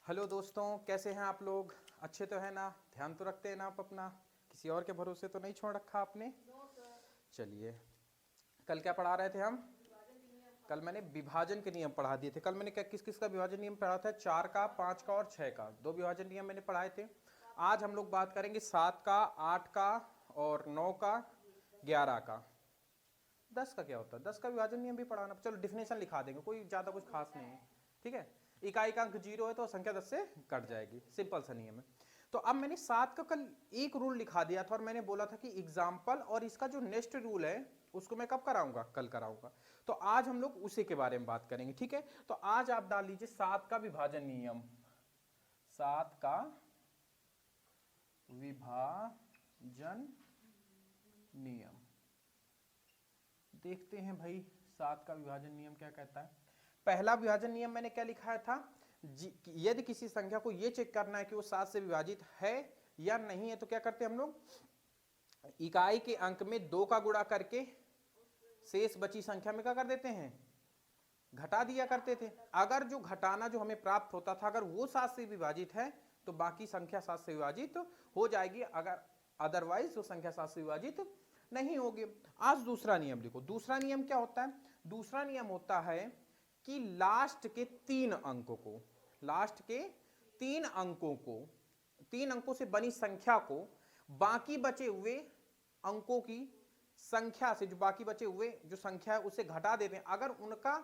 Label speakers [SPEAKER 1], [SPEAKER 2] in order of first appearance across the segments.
[SPEAKER 1] Hello दोस्तों, कैसे हैं आप लोग? अच्छे तो है ना? ध्यान तो रखते हैं ना आप अपना? किसी और के भरोसे तो नहीं छोड़ रखा आपने? चलिए, कल क्या पढ़ा रहे थे हम? कल मैंने विभाजन के नियम पढ़ा दिए थे। कल मैंने क्या किस किस का विभाजन नियम पढ़ा था? 4 का, 5 का और 6 का। 2 विभाजन नियम मैंने पढ़ाए थे। आज हम लोग बात करेंगे 7 का, 8 का और 9 का, 11 का। 10 का क्या होता है? 10 का विभाजन नियम भी पढ़ाना। चलो डिफिनेशन लिखा देंगे, कोई ज्यादा कुछ खास नहीं है। ठीक है, इकाई का अंक 0 है तो संख्या 10 से कट जाएगी। सिंपल सा नियम है। तो अब मैंने 7 का कल एक रूल लिखा दिया था और मैंने बोला था कि एग्जाम्पल और इसका जो नेक्स्ट रूल है उसको मैं कब कराऊंगा? कल कराऊंगा। तो आज हम लोग उसी के बारे में बात करेंगे। ठीक है, तो आज आप डाल लीजिए 7 का विभाजन नियम। 7 का विभाजन नियम देखते हैं भाई। 7 का विभाजन नियम क्या कहता है? पहला विभाजन नियम मैंने क्या लिखा था? यदि किसी संख्या को यह चेक करना है कि वो 7 से विभाजित है या नहीं है तो क्या करते हैं हम लोग? इकाई के अंक में 2 का गुणा करके शेष बची संख्या में क्या कर देते हैं? घटा दिया करते थे। अगर जो घटाना जो हमें प्राप्त होता था अगर वो 7 से विभाजित है तो बाकी संख्या 7 से विभाजित हो जाएगी, अगर अदरवाइज वो संख्या 7 से विभाजित नहीं होगी। आज दूसरा नियम लिखो। दूसरा नियम क्या होता है? दूसरा नियम होता है कि लास्ट के 3 अंकों को, लास्ट के 3 अंकों को, 3 अंकों से बनी संख्या को बाकी बचे हुए अंकों की संख्या से, जो बाकी बचे हुए जो संख्या है उससे घटा देते हैं। अगर उनका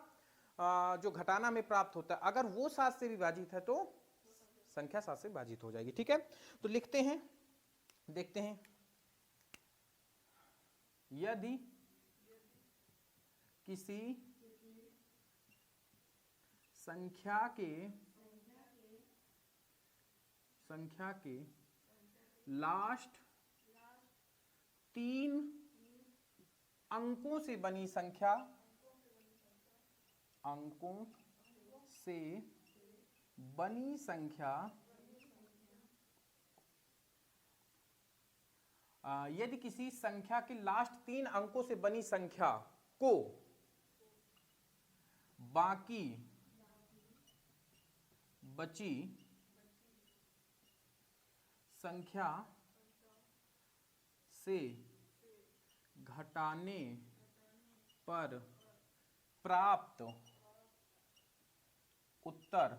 [SPEAKER 1] जो घटाना में प्राप्त होता है अगर वो 7 से विभाजित है तो संख्या 7 से विभाजित हो जाएगी। ठीक है, तो लिखते हैं, देखते हैं। यदि किसी संख्या के लास्ट 3 अंकों से बनी संख्या, अंकों से बनी संख्या, यदि किसी संख्या के लास्ट 3 अंकों से बनी संख्या को बाकी बची संख्या से घटाने पर प्राप्त उत्तर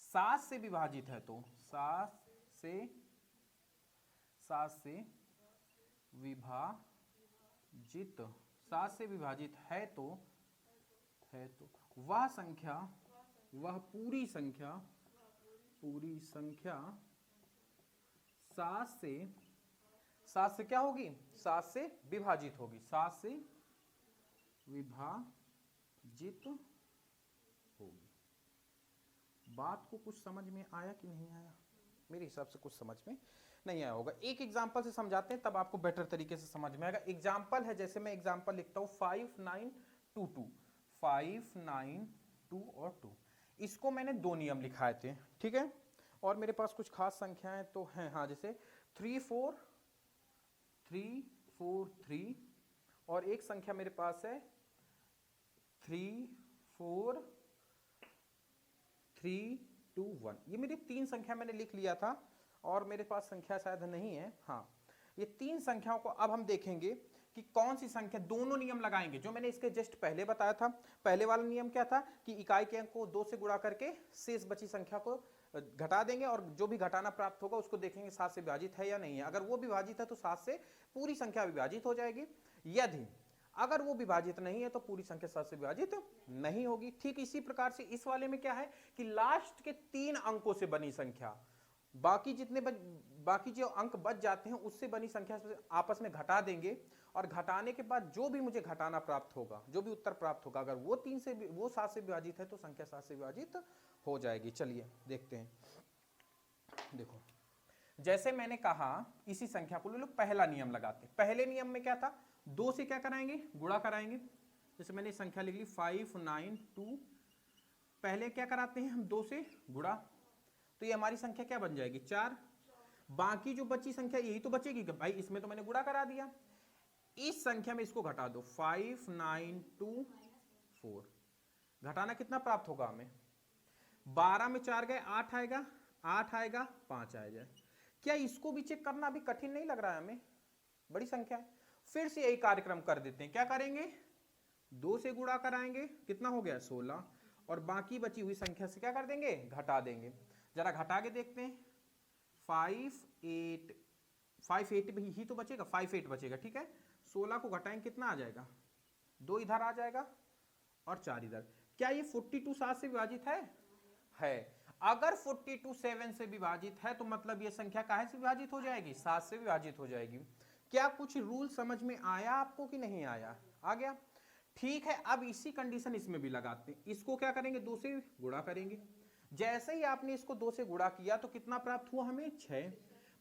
[SPEAKER 1] 7 से विभाजित है तो 7 से विभाजित, 7 से विभाजित है तो वह संख्या, वह पूरी संख्या 7 से क्या होगी? 7 से विभाजित होगी, 7 से विभाजित होगी। बात को कुछ समझ में आया कि नहीं आया? मेरे हिसाब से कुछ समझ में नहीं आया होगा। एक एग्जाम्पल से समझाते हैं तब आपको बेटर तरीके से समझ में आएगा। एग्जाम्पल है, जैसे मैं एग्जाम्पल लिखता हूं 5922, 592 और 2। इसको मैंने 2 नियम लिखाए थे। ठीक है, और मेरे पास कुछ खास संख्याएं तो हैं, हाँ, जैसे 34343 और एक संख्या मेरे पास है 34321। ये मेरी 3 संख्या मैंने लिख लिया था और मेरे पास संख्या शायद नहीं है। हाँ, ये 3 संख्याओं को अब हम देखेंगे कि कौन सी संख्या, दोनों नियम लगाएंगे जो मैंने इसके जस्ट पहले बताया था। पहले वाला नियम क्या था कि इकाई के अंक को 2 से गुणा करके शेष बची संख्या को घटा देंगे और जो भी घटाना प्राप्त होगा उसको देखेंगे 7 से विभाजित है या नहीं है। अगर वो विभाजित है तो 7 से पूरी संख्या विभाजित हो जाएगी। यदि अगर वो विभाजित नहीं है तो पूरी संख्या 7 से विभाजित नहीं होगी। ठीक इसी प्रकार से इस वाले में क्या है कि लास्ट के 3 अंकों से बनी संख्या, बाकी जो अंक बच जाते हैं उससे बनी संख्या से आपस में घटा देंगे और घटाने के बाद जो भी मुझे घटाना प्राप्त होगा, जो भी उत्तर प्राप्त होगा, अगर वो 7 से विभाजित है तो संख्या 7 से विभाजित हो जाएगी। चलिए देखते हैं। देखो, जैसे मैंने कहा इसी संख्या को लोग पहला नियम लगाते। पहले नियम में क्या था? 2 से क्या कराएंगे? गुणा कराएंगे। जैसे मैंने संख्या लिख ली 592, पहले क्या कराते हैं हम? 2 से गुणा, तो ये हमारी संख्या क्या बन जाएगी? 4। बाकी जो बची संख्या यही तो बचेगी कि भाई इसमें तो मैंने गुणा करा दिया। इस संख्या में इसको घटा दो, 5924। घटाना कितना प्राप्त होगा हमें? 12 में 4 गए 8 आएगा, 8 आएगा, 5 आएगा। क्या इसको भी चेक करना अभी कठिन नहीं लग रहा है हमें? बड़ी संख्या है। फिर से यही कार्यक्रम कर देते हैं। क्या करेंगे? 2 से गुणा कराएंगे, कितना हो गया 16, और बाकी बची हुई संख्या से क्या कर देंगे? घटा देंगे। जरा घटा के देखते हैं। 5 8 ही तो बचेगा, 5 8 बचेगा, ठीक है। 16 को घटाएंगे, कितना आ जाएगा? 2 इधर आ जाएगा और 4 इधर। क्या ये 42 7 से विभाजित है? अगर 42 7 से विभाजित है तो मतलब ये संख्या काहे से विभाजित हो जाएगी? 7 से विभाजित हो जाएगी। क्या कुछ रूल समझ में आया आपको कि नहीं आया? आ गया, ठीक है। अब इसी कंडीशन इसमें भी लगाते हैं। इसको क्या करेंगे? 2 से गुणा करेंगे। जैसे ही आपने इसको 2 से गुणा किया तो कितना प्राप्त हुआ हमें? 6।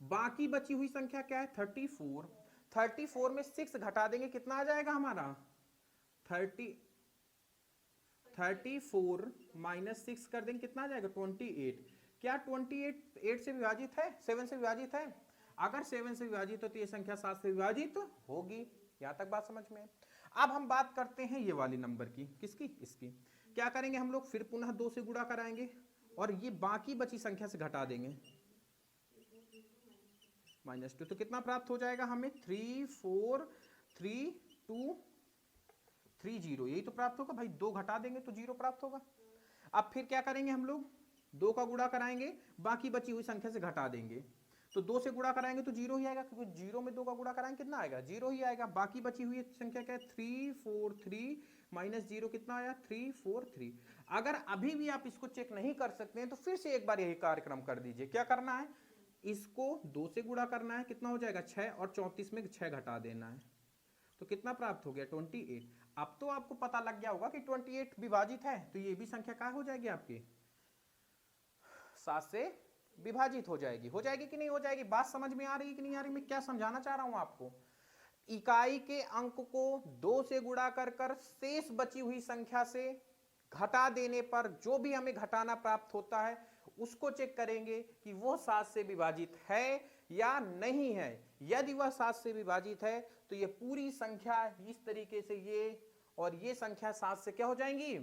[SPEAKER 1] बाकी बची हुई संख्या क्या है? 34। 34 में 6 घटा देंगे, कितना आ जाएगा हमारा? 34 माइनस 6 कर देंगे, कितना आ जाएगा? 28। क्या 28 8 से विभाजित है? 7 से विभाजित है? अगर 7 से विभाजित हो तो ये संख्या 7 से विभाजित होगी। यहां तक बात समझ में है। अब हम बात करते हैं ये वाली नंबर की। किसकी? इसकी। क्या करेंगे हम लोग? फिर पुनः 2 से गुणा कराएंगे और ये बाकी बची संख्या से घटा देंगे, -2। तो कितना प्राप्त हो जाएगा हमें? 3 4 3 2 3 0। यही तो प्राप्त होगा भाई। 2 घटा देंगे तो 0 प्राप्त होगा। अब फिर क्या करेंगे हम लोग? 2 का गुणा कराएंगे, बाकी बची हुई संख्या से घटा देंगे। तो 2 से गुणा कराएंगे तो 0 ही आएगा, क्योंकि 0 में 2 का गुणा कराएंगे कितना आएगा? 0 ही आएगा। बाकी बची हुई संख्या क्या है? 3 4 3 माइनस 0 कितना आया? 3 4 3। अगर अभी भी आप इसको चेक नहीं कर सकते हैं तो फिर से एक बार यही कार्यक्रम कर दीजिए। क्या करना है? इसको 2 से गुणा करना है, कितना हो जाएगा? 6, और 34 में 6 घटा देना है। तो कितना प्राप्त हो गया? 28। अब तो आपको पता लग गया होगा कि 28 विभाजित है, तो ये भी संख्या क्या हो जाएगी आपकी? 7 से विभाजित हो जाएगी। हो जाएगी कि नहीं हो जाएगी? बात समझ में आ रही कि नहीं आ रही? मैं क्या समझाना चाह रहा हूं आपको? इकाई के अंक को 2 से गुणा कर शेष बची हुई संख्या से घटा देने पर जो भी हमें घटाना प्राप्त होता है उसको चेक करेंगे कि वो 7 से विभाजित है या नहीं है। यदि वह 7 से विभाजित है तो ये पूरी संख्या इस तरीके से ये और ये संख्या 7 से क्या हो जाएंगी?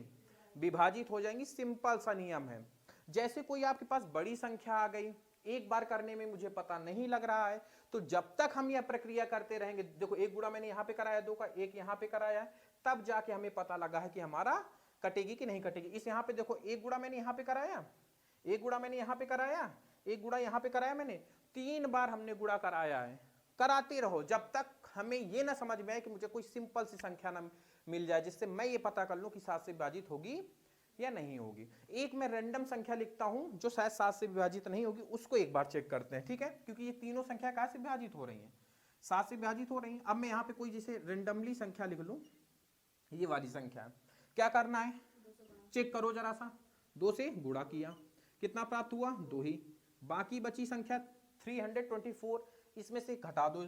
[SPEAKER 1] विभाजित हो जाएंगी। सिंपल सा नियम है। जैसे कोई आपके पास बड़ी संख्या आ गई, एक बार करने में मुझे पता नहीं लग रहा है, तो जब तक हम यह प्रक्रिया करते रहेंगे, देखो 1 गुणा मैंने यहां पे कराया 2 का, 1 यहां पे कराया है, तब जाके हमें पता लगा है कि हमारा कटेगी कि नहीं कटेगी। इस यहां पे देखो 1 गुणा मैंने यहां पे कराया, 1 गुणा मैंने यहां पे कराया, 1 गुणा यहां पे कराया, मैंने 3 बार हमने गुणा कराया है। कराते रहो जब तक हमें यह ना समझ में आए कि मुझे कोई सिंपल सी संख्या ना मिल जाए जिससे मैं ये पता कर लूं कि 7 से विभाजित होगी या नहीं होगी। एक मैं रैंडम संख्या लिखता हूं जो शायद 7 से विभाजित नहीं होगी, उसको एक बार चेक करते हैं, ठीक है? क्योंकि ये तीनों संख्या कहां से विभाजित हो रही हैं? 7 से विभाजित हो रही हैं। अब मैं यहाँ पे कोई जैसे रेंडमली संख्या लिख लूं, ये वाली संख्या। क्या करना है? चेक करो जरा सा। 2 से गुणा किया, कितना प्राप्त हुआ? 2 ही। बाकी बची संख्या 324, इसमें से घटा दो।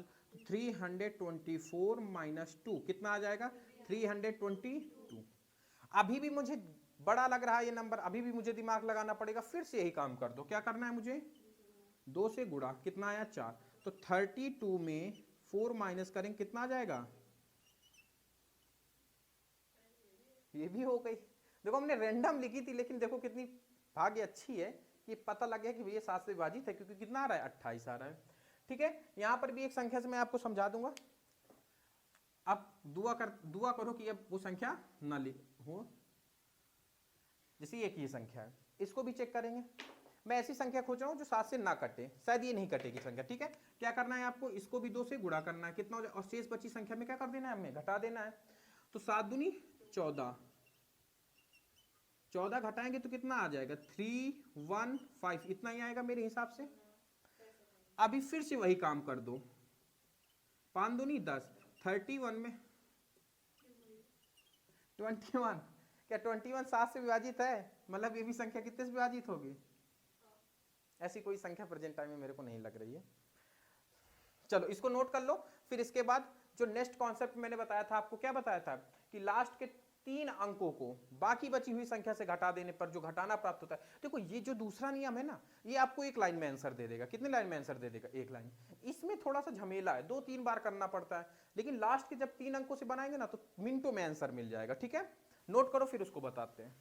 [SPEAKER 1] 324 माइनस 2 कितना आ जाएगा? 322। अभी भी मुझे बड़ा लग रहा है ये नंबर, अभी भी मुझे दिमाग लगाना पड़ेगा। फिर से यही काम कर दो। क्या करना है मुझे? 2 से गुणा, कितना आया? 4। तो 32 में 4 माइनस करेंगे, कितना आ जाएगा? ये भी हो गई। देखो हमने रैंडम लिखी थी, लेकिन देखो कितनी भाग्य अच्छी है कि पता लग गया कि ये 7 से विभाजित है, क्योंकि कितना आ रहा है? 28 आ रहा है। ठीक है, यहां पर भी एक संख्या से मैं आपको समझा दूंगा। अब दुआ करो कि अब वो संख्या ना हो। जैसे एक ही संख्या है, इसको भी चेक करेंगे। मैं ऐसी संख्या खोज रहा हूं जो 7 से ना कटे, शायद ये नहीं कटेगी संख्या। ठीक है, क्या करना है आपको? इसको भी 2 से गुणा करना है, कितना हो जाए? और शेष बची संख्या में क्या कर देना है? हमें घटा देना है। तो 7 दूनी 14, 14 घटाएंगे तो कितना आ जाएगा? 315, इतना ही आएगा मेरे हिसाब से। अभी फिर से वही काम कर दो। 5 दूनी 10, 31 में 21। क्या 21 7 से विभाजित है? मतलब ये भी संख्या कितने से विभाजित होगी? ऐसी कोई संख्या प्रेजेंट टाइम में मेरे को नहीं लग रही है। चलो इसको नोट कर लो। फिर इसके बाद जो नेक्स्ट कॉन्सेप्ट मैंने बताया था आपको, क्या बताया था कि लास्ट के 3 अंकों को बाकी बची हुई संख्या से घटा देने पर जो घटाना प्राप्त होता है। देखो ये जो दूसरा नियम है ना, ये आपको एक लाइन में आंसर दे देगा। कितने लाइन में आंसर दे देगा? एक लाइन। इसमें थोड़ा सा झमेला है, 2-3 बार करना पड़ता है, लेकिन लास्ट के जब 3 अंकों से बनाएंगे ना तो मिनटों में आंसर मिल जाएगा। ठीक है, नोट करो फिर उसको बताते हैं।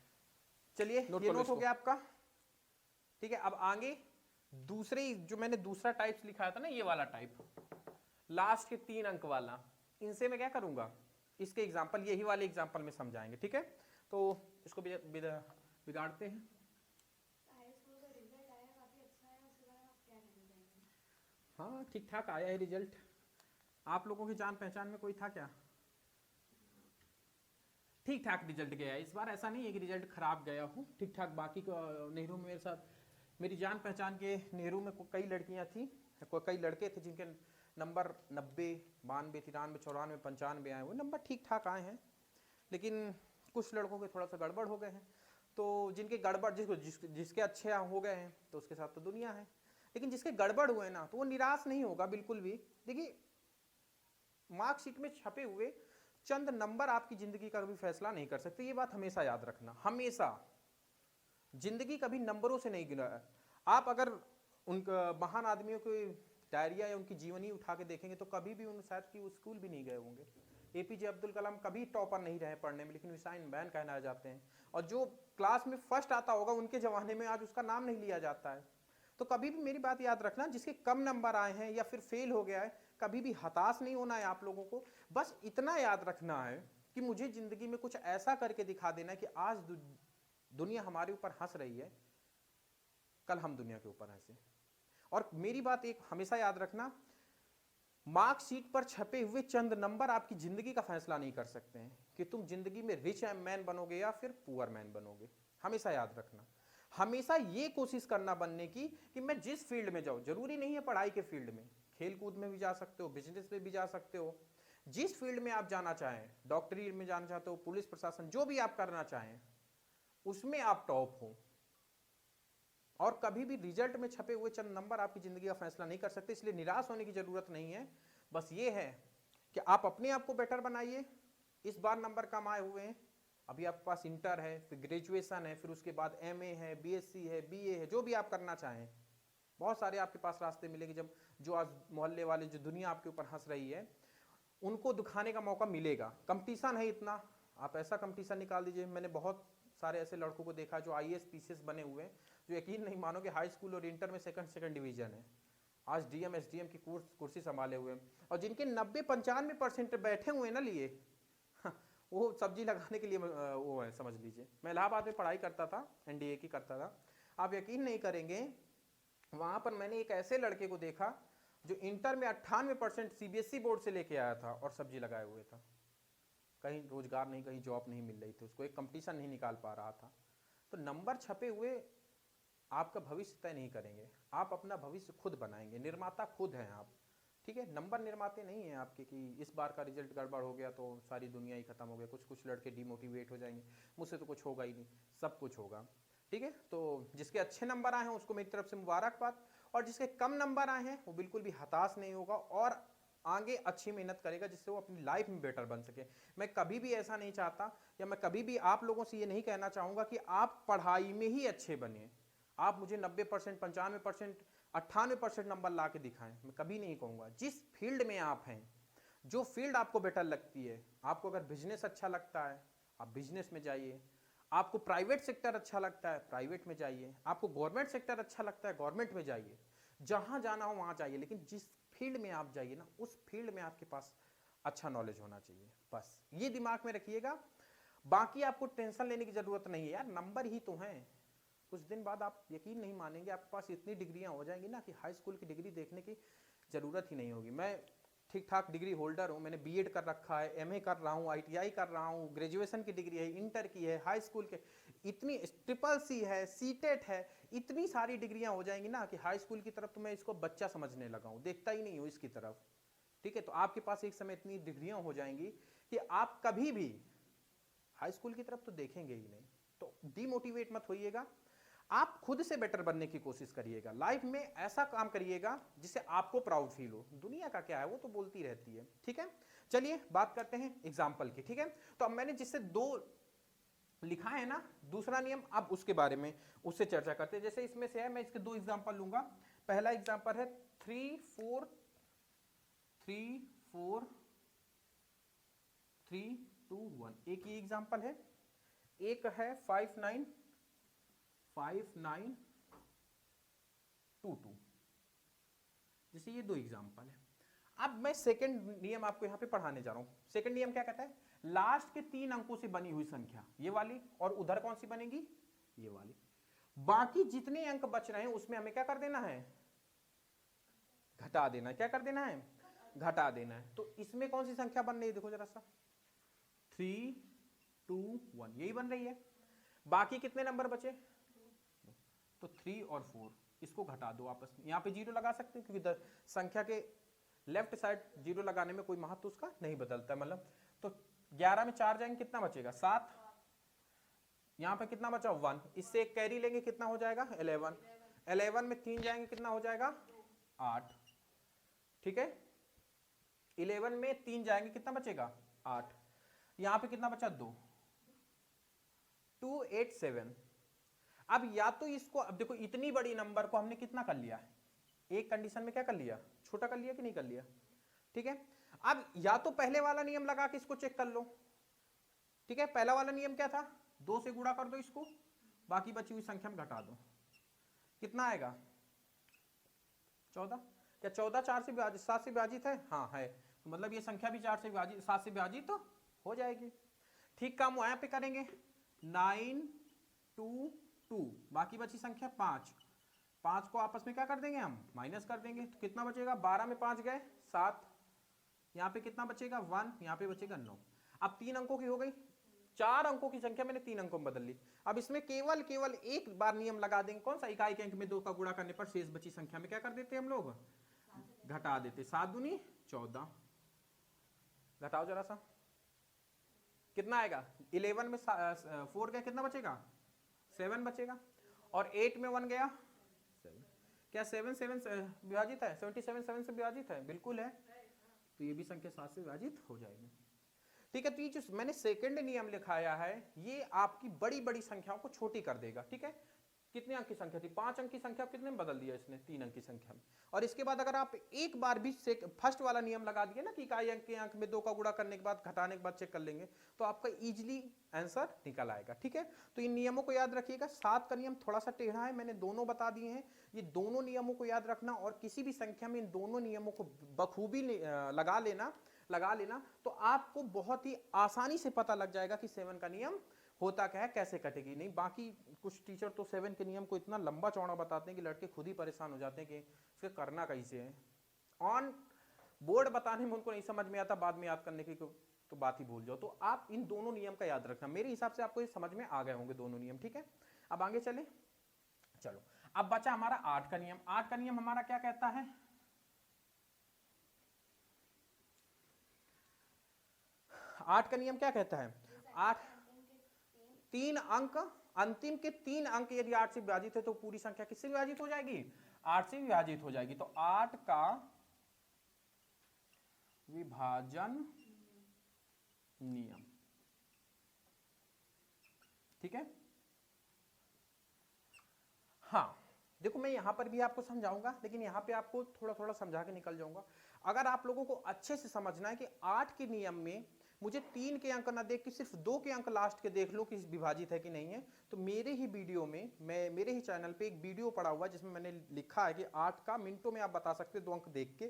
[SPEAKER 1] चलिए ये नोट हो गया आपका। ठीक है, अब आगे दूसरे जो मैंने दूसरा टाइप्स लिखाया था ना, ये वाला टाइप, लास्ट के 3 अंक वाला, इनसे मैं क्या करूंगा, इसके एग्जाम्पल, यही वाले एग्जाम्पल में समझाएंगे। ठीक है, तो इसको बिगाड़ते हैं। हाँ ठीक ठाक आया है रिजल्ट। आप लोगों की जान पहचान में कोई था क्या? ठीक ठाक रिजल्ट गया है इस बार, ऐसा नहीं है कि रिजल्ट खराब गया हो, ठीक ठाक। बाकी को नेहरू में मेरे साथ, मेरी जान पहचान के नेहरू में कई लड़कियां थी, कई लड़के थे जिनके नंबर 90, 92, 93, 94, 95 आए हुए, नंबर ठीक ठाक आए हैं। लेकिन कुछ लड़कों के थोड़ा सा गड़बड़ हो गए हैं, तो जिनके गड़बड़ जिसके अच्छे हो गए हैं तो उसके साथ तो दुनिया है, लेकिन जिसके गड़बड़ हुए ना तो वो निराश नहीं होगा बिल्कुल भी। देखिए, मार्कशीट में छपे हुए चंद नंबर आपकी जिंदगी का कभी फैसला नहीं कर सकते, ये बात हमेशा याद रखना। हमेशा जिंदगी कभी नंबरों से नहीं गिना। आप अगर उन महान आदमियों की डायरिया या उनकी जीवनी उठा के देखेंगे तो कभी भी उन शायद कि वो स्कूल भी नहीं गए होंगे। एपीजे अब्दुल कलाम कभी टॉपर नहीं रहे पढ़ने में, लेकिन विसाइन मैन कहना जाते हैं। और जो क्लास में फर्स्ट आता होगा उनके जमाने में आज उसका नाम नहीं लिया जाता है। तो कभी भी मेरी बात याद रखना, जिसके कम नंबर आए हैं या फिर फेल हो गया है, कभी भी हताश नहीं होना है आप लोगों को। बस इतना याद रखना है कि मुझे जिंदगी में कुछ ऐसा करके दिखा देना है कि आज दुनिया हमारे ऊपर हंस रही है, कल हम दुनिया के ऊपर हंसे। और मेरी बात एक हमेशा याद रखना, मार्कशीट पर छपे हुए चंद नंबर आपकी जिंदगी का फैसला नहीं कर सकते हैं कि तुम जिंदगी में रिच मैन बनोगे या फिर पुअर मैन बनोगे। हमेशा याद रखना, हमेशा ये कोशिश करना बनने की कि मैं जिस फील्ड में जाऊं, जरूरी नहीं है पढ़ाई के फील्ड में, खेल कूद में भी जा सकते हो, बिजनेस में भी जा सकते हो, जिस फील्ड में आप जाना चाहें, डॉक्टरी में जाना चाहते हो, पुलिस प्रशासन, जो भी आप करना चाहें उसमें आप टॉप हो। और कभी भी रिजल्ट में छपे हुए चंद नंबर आपकी जिंदगी का फैसला नहीं कर सकते, इसलिए निराश होने की जरूरत नहीं है। बस ये है कि आप अपने आप को बेटर बनाइए। इस बार नंबर कम आए हुए हैं, अभी आपके पास इंटर है, फिर ग्रेजुएशन है, फिर उसके बाद एमए है, बीएससी है, बीए है, जो भी आप करना चाहें, बहुत सारे आपके पास रास्ते मिलेंगे। जब जो आज मोहल्ले वाले, जो दुनिया आपके ऊपर हंस रही है, उनको दिखाने का मौका मिलेगा। कंपटीशन है इतना, आप ऐसा कंपटीशन निकाल दीजिए। मैंने बहुत सारे ऐसे लड़कों को देखा जो आईएएस पीसीएस बने हुए हैं, जो यकीन नहीं मानोगे हाई स्कूल और इंटर में सेकंड डिवीजन है, आज डीएम एसडीएम की कुर्सी संभाले हुए हैं। और जिनके 90-95% बैठे हुए ना लिए, वो सब्जी लगाने के लिए वो है, समझ लीजिए। मैं इलाहाबाद में पढ़ाई करता था, एनडीए की करता था। आप यकीन नहीं करेंगे, वहां पर मैंने एक ऐसे लड़के को देखा जो इंटर में 98% सीबीएसई बोर्ड से लेके आया था और सब्जी लगाए हुए था। कहीं रोजगार नहीं, कहीं जॉब नहीं मिल रही थी उसको, एक कंपटीशन नहीं निकाल पा रहा था। तो नंबर छपे हुए आपका भविष्य तय नहीं करेंगे, आप अपना भविष्य खुद बनाएंगे, निर्माता खुद हैं आप। ठीक है, नंबर निर्माते नहीं हैं आपके कि इस बार का रिजल्ट गड़बड़ हो गया तो सारी दुनिया ही खत्म हो गया। कुछ लड़के डिमोटिवेट हो जाएंगे, मुझसे तो कुछ होगा ही नहीं, सब कुछ होगा। ठीक है, तो जिसके अच्छे नंबर आए हैं उसको मेरी तरफ से मुबारकबाद, और जिसके कम नंबर आए हैं वो बिल्कुल भी हताश नहीं होगा और आगे अच्छी मेहनत करेगा, जिससे वो अपनी लाइफ में बेटर बन सके। मैं कभी भी ऐसा नहीं चाहता, या मैं कभी भी आप लोगों से ये नहीं कहना चाहूंगा कि आप पढ़ाई में ही अच्छे बने, आप मुझे 90%, 95%, 98% नंबर ला के दिखाएं, मैं कभी नहीं कहूंगा। जिस फील्ड में आप हैं, जो फील्ड आपको बेटर लगती है, आपको अगर बिजनेस अच्छा लगता है आप बिजनेस में जाइए, आपको प्राइवेट सेक्टर अच्छा लगता है प्राइवेट में जाइए, आपको गवर्नमेंट सेक्टर अच्छा लगता है गवर्नमेंट में जाइए, जहां जाना हो वहां जाइए, लेकिन जिस फील्ड में आप जाइए ना, उस फील्ड में आपके पास अच्छा नॉलेज होना चाहिए। बस ये दिमाग में रखिएगा, बाकी आपको टेंशन लेने की जरूरत नहीं है यार, नंबर ही तो हैं। कुछ दिन बाद आप यकीन नहीं मानेंगे, आपके पास इतनी डिग्रियां हो जाएंगी ना कि हाई स्कूल की डिग्री देखने की जरूरत ही नहीं होगी। मैं ठीक ठाक डिग्री होल्डर हूँ, मैंने बीएड कर रखा है, एमए कर रहा हूँ, आईटीआई कर रहा हूँ, ग्रेजुएशन की डिग्री है, इंटर की है, हाई स्कूल के इतनी, ट्रिपल सी है, सीटेट है, इतनी सारी डिग्रियां हो जाएंगी ना कि हाई स्कूल की तरफ तो मैं इसको बच्चा समझने लगा हूँ, देखता ही नहीं हूँ इसकी तरफ। ठीक है, तो आपके पास एक समय इतनी डिग्रियां हो जाएंगी कि आप कभी भी हाई स्कूल की तरफ तो देखेंगे ही नहीं। तो डीमोटिवेट मत होइएगा, आप खुद से बेटर बनने की कोशिश करिएगा, लाइफ में ऐसा काम करिएगा जिससे आपको प्राउड फील हो। दुनिया का क्या है, वो तो बोलती रहती है। ठीक है, चलिए बात करते हैं एग्जाम्पल की। ठीक है, तो अब मैंने जिससे 2 लिखा है ना, दूसरा नियम, अब उसके बारे में उससे चर्चा करते हैं। जैसे इसमें से है, मैं इसके 2 एग्जाम्पल लूंगा। पहला एग्जाम्पल है 3 4 3 4 3 2 1, एक ही एग्जाम्पल है। एक है 5 9 5 9 2 2। जैसे ये 2 एग्जाम्पल है। अब मैं सेकंड नियम आपको यहाँ पे पढ़ाने जा रहा हूँ। सेकंड नियम क्या कहता है, लास्ट के 3 अंकों से बनी हुई संख्या ये वाली, और उधर कौन सी बनेगी, ये वाली, बाकी जितने अंक बच रहे हैं उसमें हमें क्या कर देना है, घटा देना है। क्या कर देना है, घटा देना है। तो इसमें कौन सी संख्या बन रही है, देखो जरा सा, 3 2 1 यही बन रही है। बाकी कितने नंबर बचे, तो 3 और 4, इसको घटा दो आपस में। यहाँ पे 0 लगा सकते हो क्योंकि संख्या के लेफ्ट साइड 0 लगाने में कोई महत्व उसका नहीं बदलता, मतलब। तो 11 में 4 जाएंगे, कितना बचेगा, 7। यहाँ पे कितना बचा, 1। इससे एक कैरी लेंगे, कितना हो जाएगा, 11। 11 में 3 जाएंगे, कितना हो जाएगा, 8। ठीक है, 11 में 3 जाएंगे, कितना बचेगा, 8। यहाँ पे कितना बचा, 2 2 8 7। अब या तो इसको, अब देखो इतनी बड़ी नंबर को हमने कितना कर लिया, एक कंडीशन में क्या कर लिया, छोटा कर लिया कि नहीं कर लिया। ठीक है, अब या तो पहले वाला नियम लगा के इसको चेक कर लो। ठीक है, पहला वाला नियम क्या था, 2 से गुणा कर दो इसको, बाकी बची हुई संख्या में घटा दो, कितना आएगा, 14। क्या 14 4 से विभाजित, 7 से विभाजित है, हाँ है, तो मतलब ये संख्या भी 4 से विभाजित, 7 से विभाजित तो हो जाएगी। ठीक, काम यहाँ पे करेंगे, 9 2 2, बाकी बची संख्या 5। 5 को आपस में क्या कर देंगे, हम माइनस कर देंगे, तो कितना बचेगा, 12 में 5 गए 7, यहाँ पे कितना बचेगा, 1, यहाँ पे बचेगा 9। अब 3 अंकों की हो गई, 4 अंकों की संख्या मैंने 3 अंकों में बदल ली। अब इसमें केवल एक बार नियम लगा देंगे, कौन सा, इकाई के अंक में 2 का गुणा करने पर शेष बची संख्या में क्या कर देते हम लोग, घटा देते। 7 दूनी 14, घटाओ जरा सा, कितना आएगा, 11 में 4 गया, कितना बचेगा, 7 बचेगा, और 8 में 1 गया 7। क्या 7 7 से विभाजित है, 77 7 से विभाजित है, बिल्कुल है, तो ये भी संख्या 7 से विभाजित हो जाएगी। ठीक है, तो ये जो मैंने सेकंड नियम लिखाया है, ये आपकी बड़ी बड़ी संख्याओं को छोटी कर देगा। ठीक है, कितने अंक की संख्या थी, 5 अंक की संख्या कितने में बदल दिया इसने, 3 अंक की संख्या में। और इसके बाद अगर आप एक बार भी फर्स्ट वाला नियम लगा दिए ना कि इकाई अंक के अंक में 2 का गुणा करने के बाद घटाने के बाद चेक कर लेंगे, तो आपका इजीली आंसर निकल आएगा। ठीक है, तो इन नियमों को याद रखिएगा। 7 का नियम थोड़ा सा टेढ़ा है, मैंने दोनों बता दिए हैं, ये दोनों नियमों को याद रखना, और किसी भी संख्या में इन दोनों नियमों को बखूबी लगा लेना, तो आपको बहुत ही आसानी से पता लग जाएगा कि 7 का नियम होता क्या है, कैसे कटेगी। नहीं, बाकी कुछ टीचर तो 7 के नियम को इतना लंबा चौड़ा बताते हैं कि लड़के खुद ही परेशान हो जाते हैं कि इसके करना कैसे है। ऑन बोर्ड बताने में उनको नहीं समझ में आता, बाद में याद करने की तो बात ही भूल जाओ। तो आप इन दोनों नियम का याद रखना, मेरे हिसाब से आपको ये समझ में आ गए होंगे दोनों नियम। ठीक है, अब आगे चले, चलो अब बचा हमारा 8 का नियम। 8 का नियम हमारा क्या कहता है, 8 का नियम क्या कहता है, 8 3 अंक, अंतिम के 3 अंक यदि 8 से विभाजित है तो पूरी संख्या किससे विभाजित हो जाएगी, 8 से विभाजित हो जाएगी। तो 8 का विभाजन नियम। ठीक है, हाँ देखो मैं यहां पर भी आपको समझाऊंगा, लेकिन यहां पे आपको थोड़ा थोड़ा समझा के निकल जाऊंगा। अगर आप लोगों को अच्छे से समझना है कि 8 के नियम में मुझे 3 के अंक ना देख के सिर्फ 2 के अंक लास्ट के देख लो कि विभाजित है कि नहीं है, तो मेरे ही वीडियो में, मेरे ही चैनल पे एक वीडियो पड़ा हुआ है जिसमें मैंने लिखा है कि 8 का मिनटों में आप बता सकते 2 अंक देख के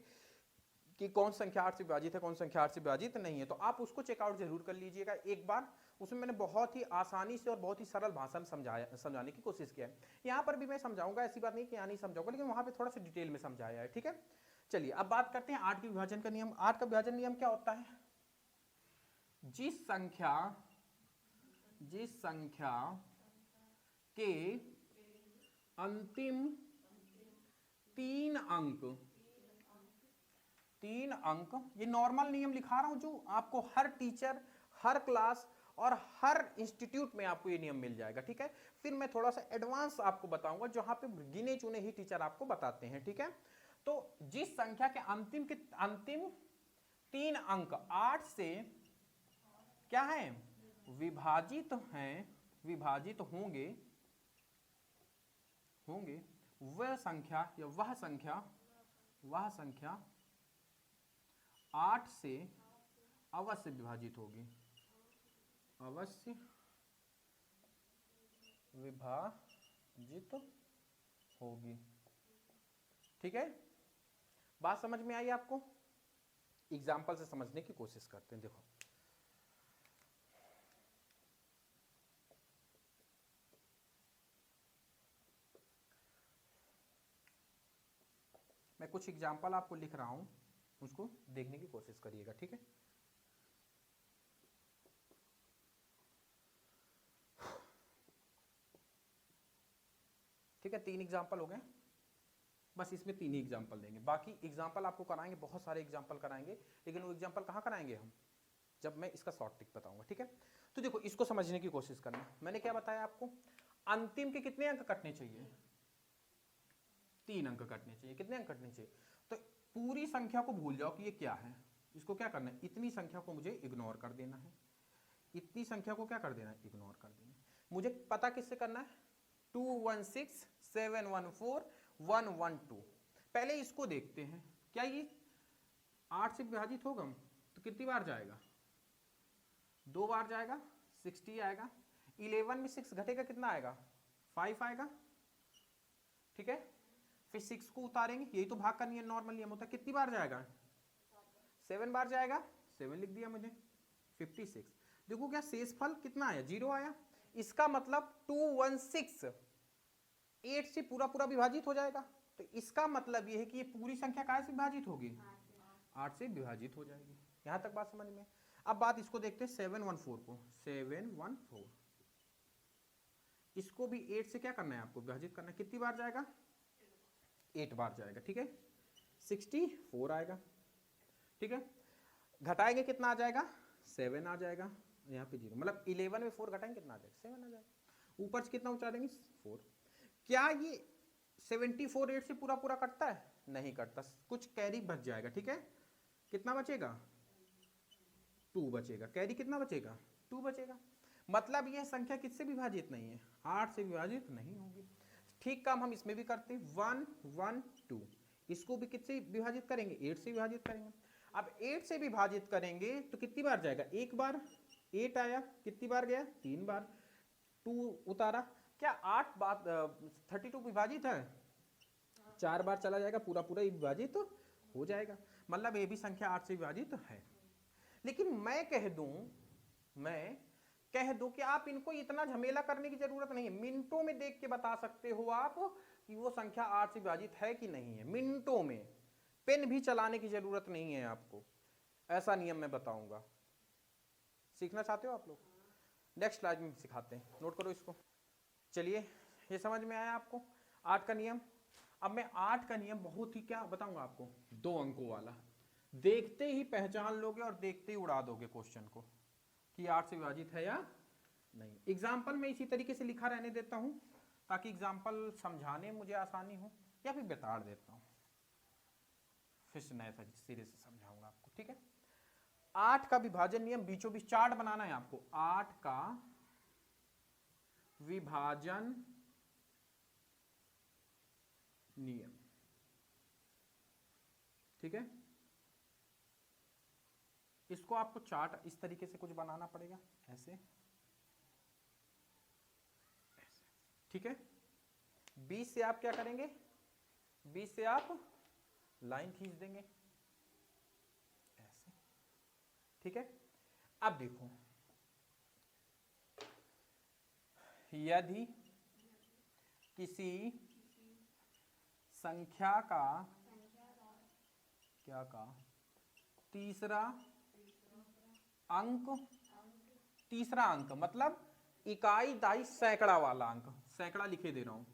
[SPEAKER 1] कि कौन संख्या 8 से विभाजित है, कौन संख्या 8 से विभाजित नहीं है। तो आप उसको चेकआउट जरूर कर लीजिएगा एक बार, उसमें मैंने बहुत ही आसानी से और बहुत ही सरल भाषा में समझाने की कोशिश किया है। यहाँ पर भी मैं समझाऊंगा, ऐसी बात नहीं कि यहाँ नहीं समझाऊंगा, लेकिन वहां पे थोड़ा सा डिटेल में समझाया है। ठीक है, चलिए अब बात करते हैं 8 के विभाजन का नियम। 8 का विभाजन नियम क्या होता है, जिस संख्या के अंतिम 3 अंक, ये नॉर्मल नियम लिखा रहा हूं जो आपको हर टीचर, हर क्लास और हर इंस्टीट्यूट में आपको ये नियम मिल जाएगा। ठीक है, फिर मैं थोड़ा सा एडवांस आपको बताऊंगा जहां पे गिने चुने ही टीचर आपको बताते हैं। ठीक है, तो जिस संख्या के अंतिम 3 अंक 8 से क्या है, विभाजित होंगे, वह संख्या 8 से अवश्य विभाजित होगी, अवश्य विभाजित होगी। ठीक है, बात समझ में आई आपको? एग्जाम्पल से समझने की कोशिश करते हैं। देखो मैं कुछ एग्जाम्पल आपको लिख रहा हूं, उसको देखने की कोशिश करिएगा, ठीक है? ठीक है, 3 एग्जाम्पल हो गए, बस इसमें 3 ही एग्जाम्पल देंगे, बाकी एग्जाम्पल आपको कराएंगे, बहुत सारे एग्जाम्पल कराएंगे, लेकिन वो एग्जाम्पल कहाँ कराएंगे हम, जब मैं इसका शॉर्ट ट्रिक बताऊंगा, ठीक है? तो देखो इसको समझने की कोशिश करना। मैंने क्या बताया आपको, अंतिम के कितने अंक कटने चाहिए? 3 अंक कटने चाहिए। कितने अंक कटने चाहिए? तो पूरी संख्या को भूल जाओ कि ये क्या है, इसको क्या करना है, इतनी संख्या को मुझे इग्नोर कर देना है, इतनी संख्या को क्या कर देना है, इग्नोर कर देना है। मुझे पता किससे करना है, 216 714 112। पहले इसको देखते हैं, क्या ये 8 से विभाजित होगा तो कितनी बार जाएगा, 2 बार जाएगा, 60 आएगा। 11 में 6 घटेगा, कितना आएगा, 5 आएगा, ठीक है? फिर 6 को उतारेंगे, यही तो भाग का नियम, नॉर्मल नियम होता है। कितनी बार जाएगा, 7 बार जाएगा, 7 लिख दिया मैंने, 56। देखो क्या शेषफल कितना आया, 0 आया। इसका मतलब 216 8 से पूरा पूरा विभाजित हो जाएगा, तो इसका मतलब ये है कि ये पूरी संख्या कहाँ से विभाजित होगी, 8 से विभाजित हो जाएगी। यहां तक बात समझ में? अब बात इसको देखते हैं 714 को, 714 इसको भी 8 से क्या करना है, आपको विभाजित करना है। कितनी बार जाएगा, 8 बार जाएगा, ठीक है? 64 आएगा, ठीक है? घटाएंगे कितना आ जाएगा, 7 आ जाएगा, यहाँ पे 0, मतलब 11 में 4 घटाएंगे कितना आ जाएगा, 7 आ जाएगा। ऊपर से कितना उतारेंगे, 4। क्या ये 74 8 से पूरा पूरा कटता है, नहीं कटता, कुछ कैरी बच जाएगा, ठीक है? कितना बचेगा, 2 बचेगा। कैरी कितना बचेगा, 2 बचेगा। मतलब यह संख्या किससे विभाजित नहीं है, 8 से विभाजित नहीं होगी। ठीक काम हम इसमें भी करते हैं, 1 1 2, इसको भी किससे विभाजित करेंगे, 8 से विभाजित करेंगे। अब 8 से विभाजित करेंगे तो कितनी बार जाएगा, 1 बार, 8 आया, कितनी बार गया, 3 बार, 2 उतारा। क्या 8 बार 32 विभाजित है, 4 बार चला जाएगा, पूरा पूरा विभाजित तो हो जाएगा। मतलब ये भी संख्या 8 से विभाजित है। लेकिन मैं कह दूं कि आप इनको इतना झमेला करने की जरूरत नहीं है, मिनटों में देख के बता सकते हो आप कि वो संख्या 8 से विभाजित है कि नहीं है, मिनटों में। पेन भी चलाने की जरूरत नहीं है आपको, ऐसा नियम मैं बताऊंगा। सीखना चाहते हो आप लोग, नेक्स्ट स्लाइड में सिखाते हैं, नोट करो इसको। चलिए ये समझ में आया आपको 8 का नियम। अब मैं 8 का नियम बहुत ही क्या बताऊंगा आपको, 2 अंकों वाला, देखते ही पहचान लोगे और देखते ही उड़ा दोगे क्वेश्चन को कि 8 से विभाजित है या नहीं। एग्जाम्पल में इसी तरीके से लिखा रहने देता हूं ताकि एग्जाम्पल समझाने मुझे आसानी हो, या फिर बता देता हूं, फिर से नए सिरे से समझाऊंगा आपको, ठीक है? 8 का विभाजन नियम, बीचों बीच चार्ट बनाना है आपको। 8 का विभाजन नियम, ठीक है? इसको आपको चार्ट इस तरीके से कुछ बनाना पड़ेगा, ऐसे, ठीक है? 20 से आप क्या करेंगे, 20 से आप लाइन खींच देंगे ऐसे, ठीक है? अब देखो, यदि किसी संख्या का क्या का तीसरा अंक मतलब इकाई दाई सैकड़ा वाला अंक, सैकड़ा लिखे दे रहा हूं,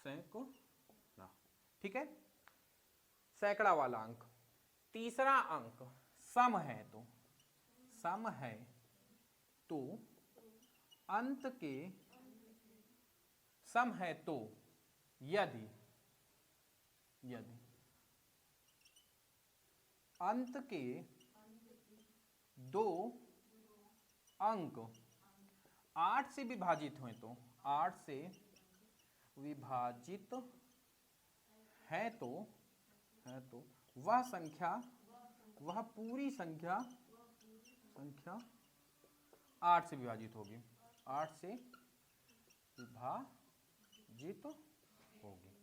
[SPEAKER 1] सैकड़ा, ठीक है? सैकड़ा वाला अंक, तीसरा अंक सम है तो अंत के सम है तो यदि अंत के 2 अंक 8 से विभाजित हुए तो 8 से विभाजित है तो वह पूरी संख्या 8 से विभाजित होगी, 8 से विभाजित होगी।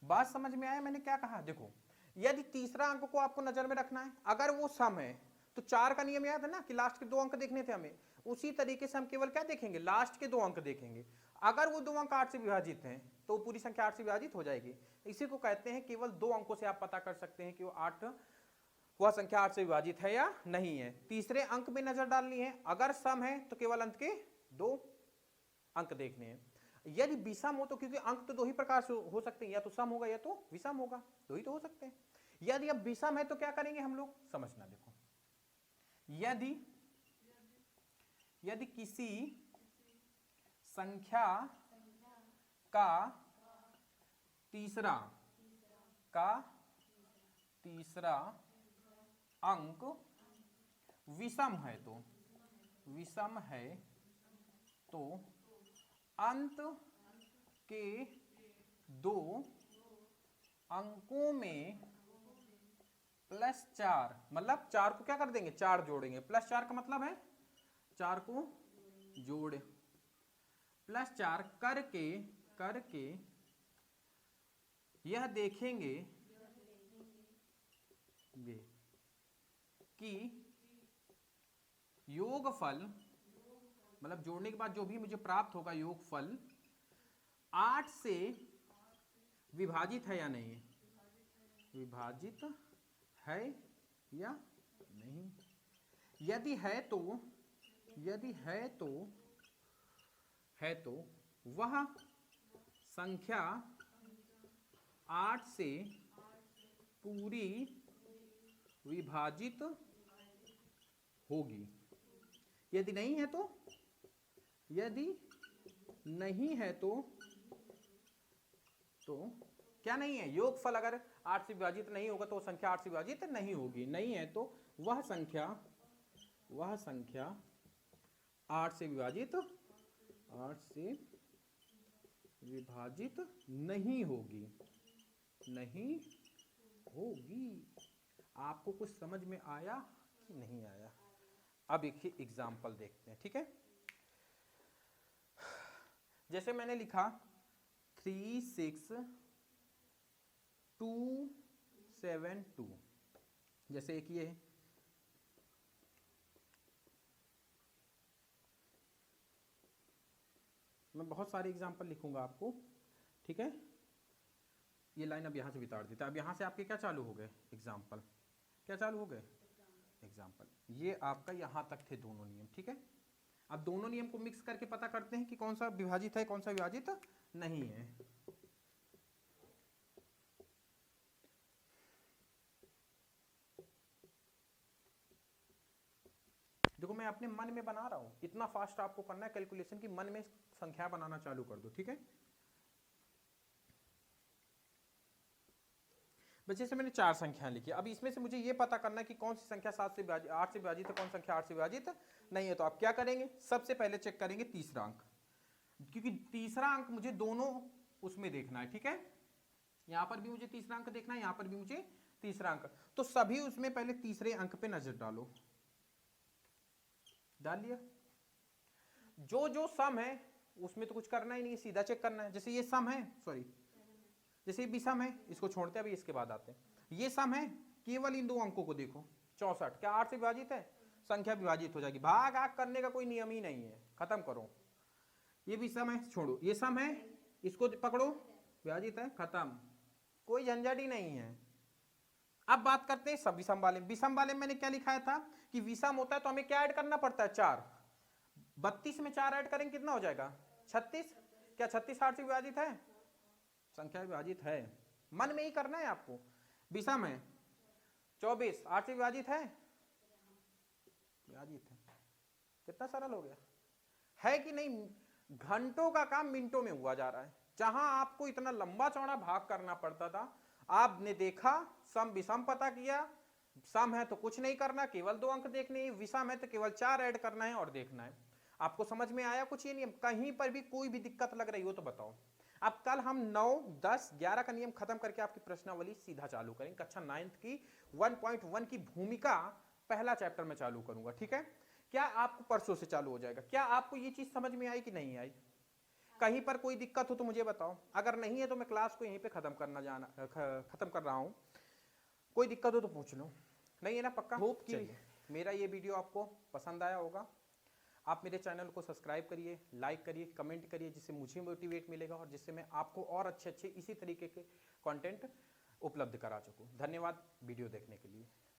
[SPEAKER 1] बात समझ में आया मैंने क्या कहा? देखो, यदि तीसरा अंक को आपको नजर में रखना है, अगर वो सम है तो 4 का नियम याद है ना कि लास्ट के 2 अंक देखने थे हमें, उसी तरीके से हम केवल क्या देखेंगे? लास्ट के 2 अंक देखेंगे। अगर वो 2 अंक 8 से विभाजित हैं तो पूरी संख्या 8 से विभाजित हो जाएगी। इसी को कहते हैं केवल 2 अंकों से आप पता कर सकते हैं कि वो 8 वह संख्या 8 से विभाजित है या नहीं है। तीसरे अंक में नजर डालनी है, अगर सम है तो केवल अंत के 2 अंक देखने हैं। यदि विषम हो तो, क्योंकि अंक तो 2 ही प्रकार से हो सकते हैं, या तो सम होगा या तो विषम होगा, 2 ही तो हो सकते हैं। यदि अब विषम है तो क्या करेंगे हम लोग? समझना, देखो, यदि किसी संख्या का तीसरा अंक विषम है तो अंत के 2 अंकों में +4, मतलब 4 को क्या कर देंगे? 4 जोड़ेंगे। +4 का मतलब है 4 को जोड़े, +4 करके यह देखेंगे कि योगफल, मतलब जोड़ने के बाद जो भी मुझे प्राप्त होगा योगफल 8 से विभाजित है या नहीं, विभाजित है या नहीं। यदि है तो वह संख्या 8 से पूरी विभाजित होगी। यदि नहीं है तो क्या नहीं है? योगफल अगर 8 से विभाजित नहीं होगा तो संख्या 8 से विभाजित नहीं होगी। नहीं है तो वह संख्या 8 से विभाजित नहीं होगी। आपको कुछ समझ में आया कि नहीं आया? अब एक एग्जाम्पल देखते हैं, ठीक है। जैसे मैंने लिखा 36272, जैसे एक ये है, मैं बहुत सारे एग्जाम्पल लिखूंगा आपको, ठीक है। ये लाइन अब यहां से बिताड़ देता है। अब यहां से आपके क्या चालू हो गए? एग्जाम्पल। क्या चालू हो गए? एग्जाम्पल। ये आपका यहां तक थे दोनों नियम, ठीक है। अब दोनों नियम को मिक्स करके पता करते हैं कि कौन सा विभाजित है, कौन सा विभाजित नहीं है। देखो, मैं अपने मन में बना रहा हूं, इतना फास्ट आपको करना है कैलकुलेशन की मन में संख्या बनाना चालू कर दो, ठीक है। बच्चे से मैंने 4 संख्याएं लिखी। अब इसमें से मुझे ये पता करना है कि कौन सी संख्या 8 से विभाजित है, कौन संख्या 8 से विभाजित नहीं है। तो आप क्या करेंगे? सबसे पहले चेक करेंगे तीसरा अंक, क्योंकि तीसरा अंक मुझे दोनों उसमें देखना है, ठीक है। यहां पर भी मुझे तीसरा अंक देखना है, यहां पर भी मुझे तीसरा अंक। तो सभी उसमें पहले तीसरे अंक पे नजर डालो। डाल लिया? जो सम है उसमें तो कुछ करना ही नहीं, सीधा चेक करना है। जैसे ये सम है, सॉरी, जैसे ये विषम है, इसको छोड़ते हैं, अभी इसके बाद आते हैं। ये सम है, केवल इन 2 अंकों को देखो। 64 क्या 8 से विभाजित है? संख्या विभाजित हो जाएगी। भाग आग करने का कोई नियम ही नहीं है, खत्म करो। ये विषम है, छोड़ो। ये सम है, इसको पकड़ो, विभाजित है, खत्म, कोई झंझट ही नहीं है। अब बात करते हैं सब विषम वाले। विषम वाले में मैंने क्या लिखाया था कि विषम होता है तो हमें क्या ऐड करना पड़ता है? 4। 32 में 4 ऐड करेंगे कितना हो जाएगा? 36। क्या 36 8 से विभाजित है? संख्या विभाजित है, मन में ही करना है आपको। विषम है 24 8 से विभाजित है? विभाजित है। कितना सरल हो गया है कि नहीं? घंटों का काम मिनटों में हुआ जा रहा है। जहां आपको इतना लंबा चौड़ा भाग करना पड़ता था, आपने देखा, सम विषम पता किया। सम है तो कुछ नहीं करना, केवल 2 अंक देखने हैं। विषम है तो केवल 4 ऐड करना है और देखना है। आपको समझ में आया कुछ? ये नियम कहीं पर भी कोई भी दिक्कत लग रही हो तो बताओ। अब कल हम 9, 10, 11 का नियम खत्म करके आपकी प्रश्नावली सीधा चालू करेंगे। कक्षा 9th की 1.1 की भूमिका पहला चैप्टर में चालू करूंगा, ठीक है। क्या आपको परसों से चालू हो जाएगा? क्या आपको ये चीज समझ में आई कि नहीं आई? कहीं पर कोई दिक्कत हो तो मुझे बताओ, अगर नहीं है तो मैं क्लास को यहीं पे खत्म कर रहा हूँ। कोई दिक्कत हो तो पूछ लो, नहीं है ना? पक्का? होप कि मेरा ये वीडियो आपको पसंद आया होगा। आप मेरे चैनल को सब्सक्राइब करिए, लाइक करिए, कमेंट करिए, जिससे मुझे मोटिवेट मिलेगा और जिससे मैं आपको और अच्छे अच्छे इसी तरीके के कंटेंट उपलब्ध करा सकूँ। धन्यवाद वीडियो देखने के लिए।